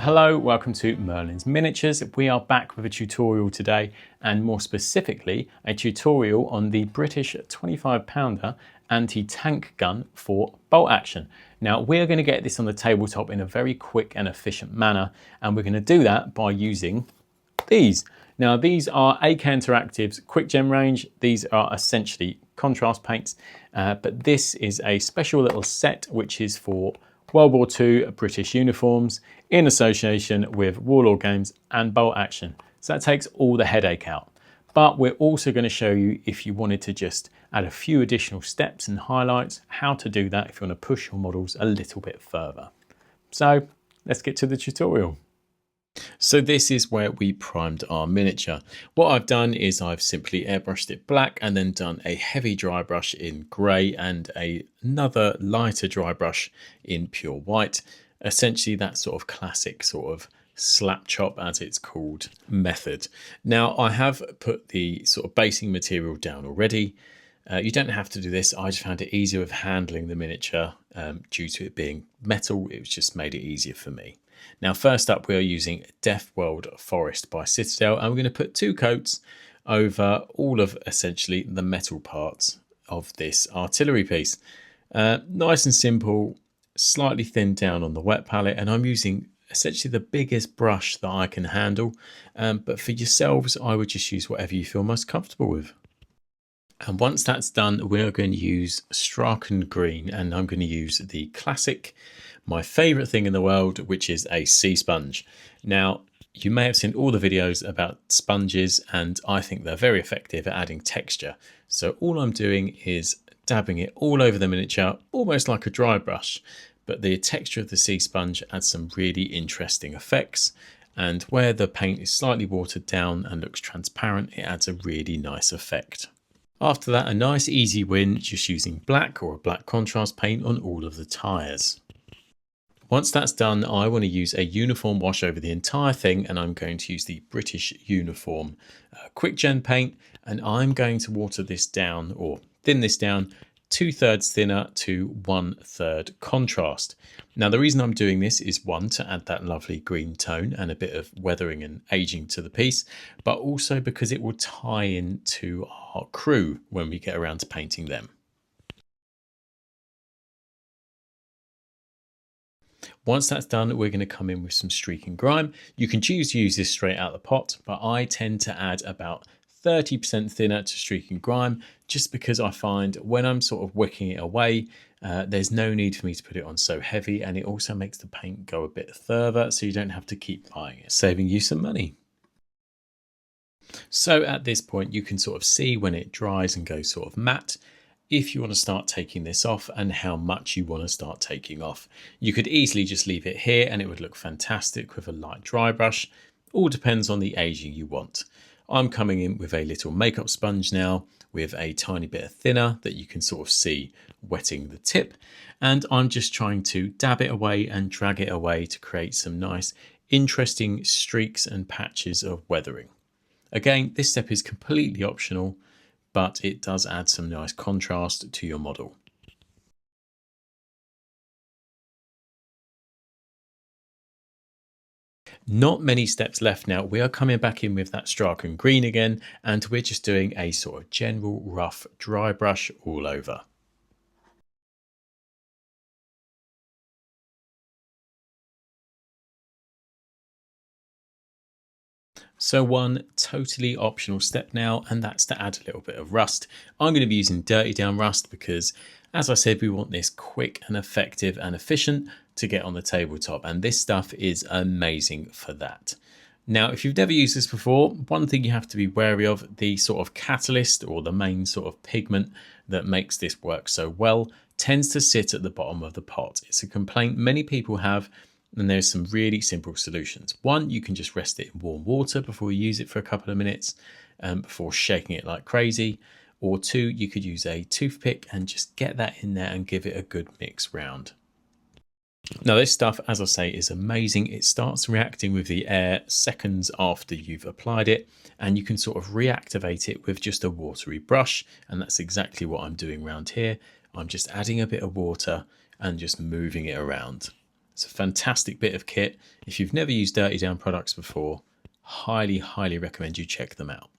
Hello, welcome to Merlin's Miniatures. We are back with a tutorial today, and more specifically a tutorial on the British 25-pounder anti-tank gun for bolt action. Now we're going to get this on the tabletop in a very quick and efficient manner, and we're going to do that by using these. Now these are AK Interactive's quick gen range. These are essentially contrast paints, but this is a special little set which is for World War II British uniforms in association with Warlord games and bolt action. So that takes all the headache out. But we're also going to show you, if you wanted to just add a few additional steps and highlights, how to do that if you want to push your models a little bit further. So let's get to the tutorial. So this is where we primed our miniature. What I've done is I've simply airbrushed it black and then done a heavy dry brush in grey and another lighter dry brush in pure white. Essentially that sort of classic sort of slap chop, as it's called, method. Now I have put the sort of basing material down already. You don't have to do this. I just found it easier with handling the miniature due to it being metal. It just made it easier for me. Now, first up, we are using Death World Forest by Citadel, and we're going to put 2 coats over all of essentially the metal parts of this artillery piece. Nice and simple, slightly thinned down on the wet palette, and I'm using essentially the biggest brush that I can handle. But for yourselves, I would just use whatever you feel most comfortable with. And once that's done, we're going to use Straken green, and I'm going to use the classic, my favorite thing in the world, which is a sea sponge. Now, you may have seen all the videos about sponges, and I think they're very effective at adding texture. So all I'm doing is dabbing it all over the miniature, almost like a dry brush, but the texture of the sea sponge adds some really interesting effects. And where the paint is slightly watered down and looks transparent, it adds a really nice effect. After that, a nice easy win, just using black or a black contrast paint on all of the tyres. Once that's done, I want to use a uniform wash over the entire thing, and I'm going to use the British uniform quick gen paint, and I'm going to water this down, or thin this down, 2/3 thinner to 1/3 contrast. Now the reason I'm doing this is, one, to add that lovely green tone and a bit of weathering and aging to the piece, but also because it will tie into our crew when we get around to painting them. Once that's done, we're going to come in with some Straken Grime. You can choose to use this straight out of the pot, but I tend to add about 30% thinner to Straken Grime, just because I find when I'm sort of wicking it away, there's no need for me to put it on so heavy, and it also makes the paint go a bit further, so you don't have to keep buying it, saving you some money. So at this point, you can sort of see when it dries and goes sort of matte, if you want to start taking this off and how much you want to start taking off. You could easily just leave it here and it would look fantastic with a light dry brush. All depends on the aging you want. I'm coming in with a little makeup sponge now with a tiny bit of thinner that you can sort of see wetting the tip. And I'm just trying to dab it away and drag it away to create some nice, interesting streaks and patches of weathering. Again, this step is completely optional, but it does add some nice contrast to your model. Not many steps left now. We are coming back in with that Straken green again, and we're just doing a sort of general rough dry brush all over. So one totally optional step now, and that's to add a little bit of rust. I'm going to be using Dirty Down Rust because, as I said, we want this quick and effective and efficient to get on the tabletop, and this stuff is amazing for that. Now, if you've never used this before, one thing you have to be wary of, the sort of catalyst or the main sort of pigment that makes this work so well tends to sit at the bottom of the pot. It's a complaint many people have, and there's some really simple solutions. One, you can just rest it in warm water before you use it for a couple of minutes before shaking it like crazy. Or two, you could use a toothpick and just get that in there and give it a good mix round. Now this stuff, as I say, is amazing. It starts reacting with the air seconds after you've applied it, and you can sort of reactivate it with just a watery brush, and that's exactly what I'm doing around here. I'm just adding a bit of water and just moving it around. It's a fantastic bit of kit. If you've never used Dirty Down products before, highly, highly recommend you check them out.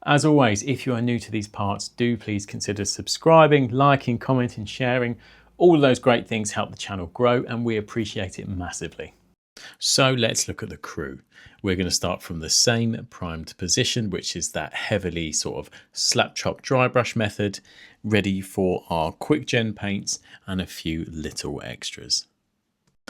As always, if you are new to these parts, do please consider subscribing, liking, commenting, sharing. All of those great things help the channel grow and we appreciate it massively. So let's look at the crew. We're going to start from the same primed position, which is that heavily sort of slap chop dry brush method, ready for our quick gen paints and a few little extras.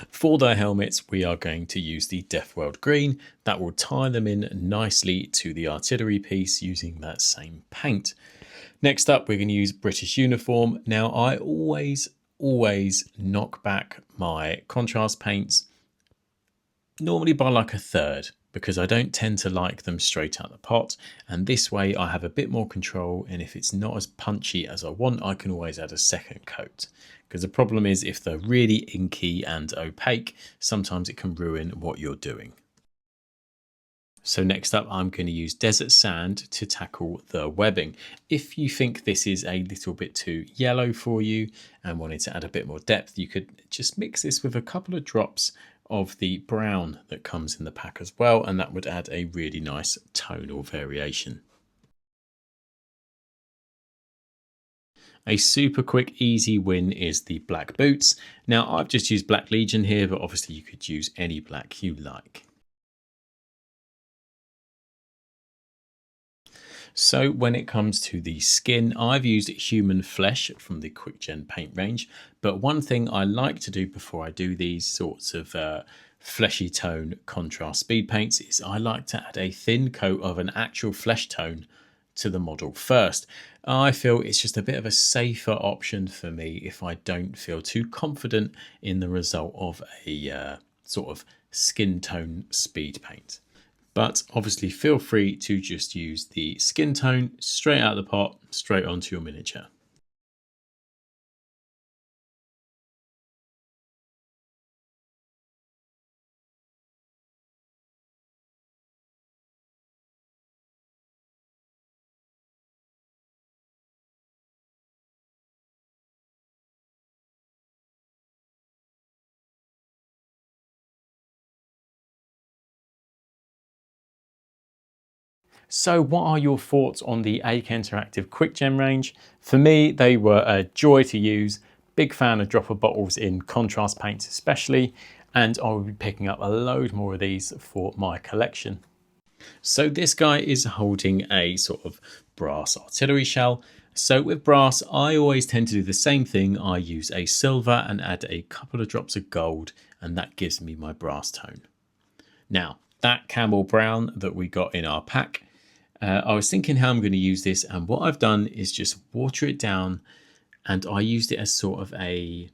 For their helmets, we are going to use the Deathworld Green. That will tie them in nicely to the artillery piece using that same paint. Next up, we're going to use British uniform. Now, I always knock back my contrast paints, normally by like a third, because I don't tend to like them straight out the pot. And this way I have a bit more control. And if it's not as punchy as I want, I can always add a second coat. Because the problem is if they're really inky and opaque, sometimes it can ruin what you're doing. So next up, I'm going to use Desert Sand to tackle the webbing. If you think this is a little bit too yellow for you and wanted to add a bit more depth, you could just mix this with a couple of drops of the brown that comes in the pack as well, and that would add a really nice tonal variation. A super quick, easy win is the black boots. Now, I've just used Black Legion here, but obviously you could use any black you like. So when it comes to the skin, I've used human flesh from the Quick Gen paint range. But one thing I like to do before I do these sorts of fleshy tone contrast speed paints is I like to add a thin coat of an actual flesh tone to the model first. I feel it's just a bit of a safer option for me if I don't feel too confident in the result of a sort of skin tone speed paint. But obviously feel free to just use the skin tone straight out of the pot, straight onto your miniature. So what are your thoughts on the AK Interactive Quick Gen range? For me, they were a joy to use. Big fan of dropper bottles in contrast paints especially, and I will be picking up a load more of these for my collection. So this guy is holding a sort of brass artillery shell. So with brass, I always tend to do the same thing. I use a silver and add a couple of drops of gold, and that gives me my brass tone. Now, that camel brown that we got in our pack, I was thinking how I'm going to use this, and what I've done is just water it down, and I used it as sort of a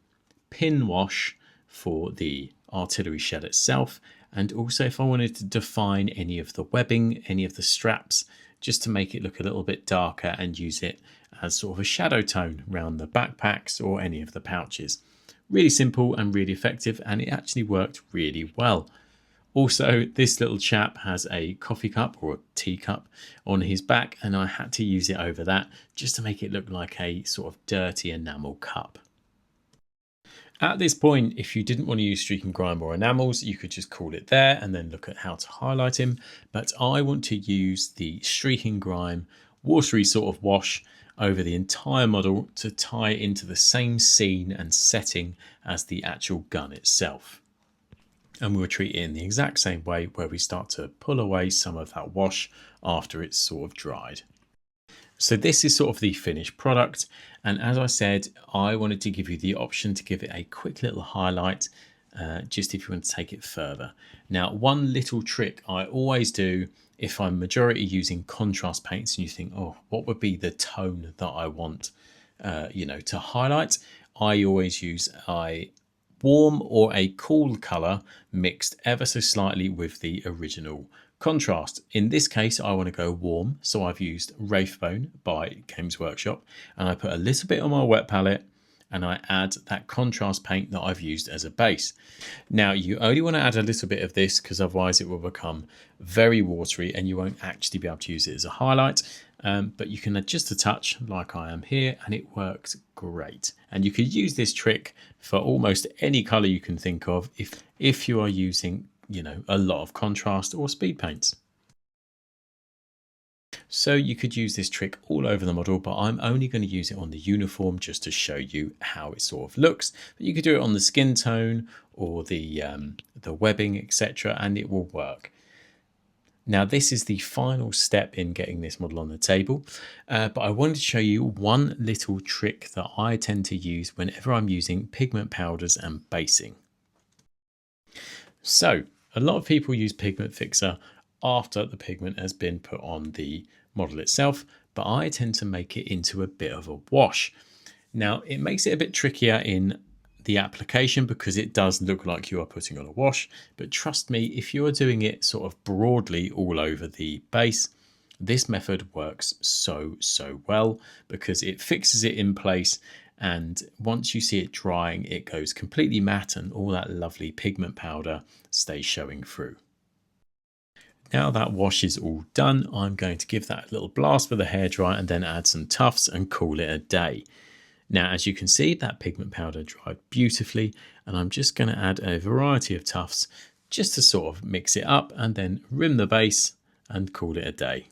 pin wash for the artillery shell itself, and also if I wanted to define any of the webbing, any of the straps, just to make it look a little bit darker and use it as sort of a shadow tone around the backpacks or any of the pouches. Really simple and really effective, and it actually worked really well. Also, this little chap has a coffee cup or a teacup on his back, and I had to use it over that just to make it look like a sort of dirty enamel cup. At this point, if you didn't want to use Straken Grime or enamels, you could just call it there and then look at how to highlight him. But I want to use the Straken Grime watery sort of wash over the entire model to tie into the same scene and setting as the actual gun itself. And we'll treat it in the exact same way, where we start to pull away some of that wash after it's sort of dried. So this is sort of the finished product. And as I said, I wanted to give you the option to give it a quick little highlight, just if you want to take it further. Now, one little trick I always do if I'm majority using contrast paints and you think, oh, what would be the tone that I want, to highlight? I always use a warm or a cool color mixed ever so slightly with the original contrast. In this case, I want to go warm, so I've used Wraithbone by Games Workshop, and I put a little bit on my wet palette and I add that contrast paint that I've used as a base. Now, you only want to add a little bit of this because otherwise it will become very watery and you won't actually be able to use it as a highlight. but you can adjust a touch like I am here and it works great. And you could use this trick for almost any color you can think of if you are using, you know, a lot of contrast or speed paints. So you could use this trick all over the model, but I'm only going to use it on the uniform just to show you how it sort of looks. But you could do it on the skin tone or the webbing, etc., and it will work. Now this is the final step in getting this model on the table, but I wanted to show you one little trick that I tend to use whenever I'm using pigment powders and basing. So a lot of people use pigment fixer after the pigment has been put on the model itself, but I tend to make it into a bit of a wash. Now it makes it a bit trickier in the application because it does look like you are putting on a wash, but trust me, if you are doing it sort of broadly all over the base, this method works so well because it fixes it in place, and once you see it drying it goes completely matte and all that lovely pigment powder stays showing through. Now that wash is all done, I'm going to give that a little blast with a hairdryer and then add some tufts and call it a day. Now, as you can see, that pigment powder dried beautifully, and I'm just going to add a variety of tufts just to sort of mix it up and then rim the base and call it a day.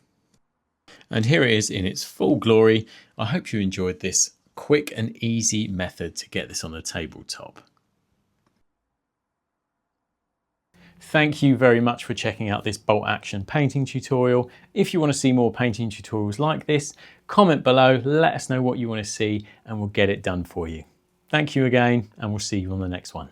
And here it is in its full glory. I hope you enjoyed this quick and easy method to get this on a tabletop. Thank you very much for checking out this bolt action painting tutorial. If you want to see more painting tutorials like this, comment below, let us know what you want to see and we'll get it done for you. Thank you again, and we'll see you on the next one.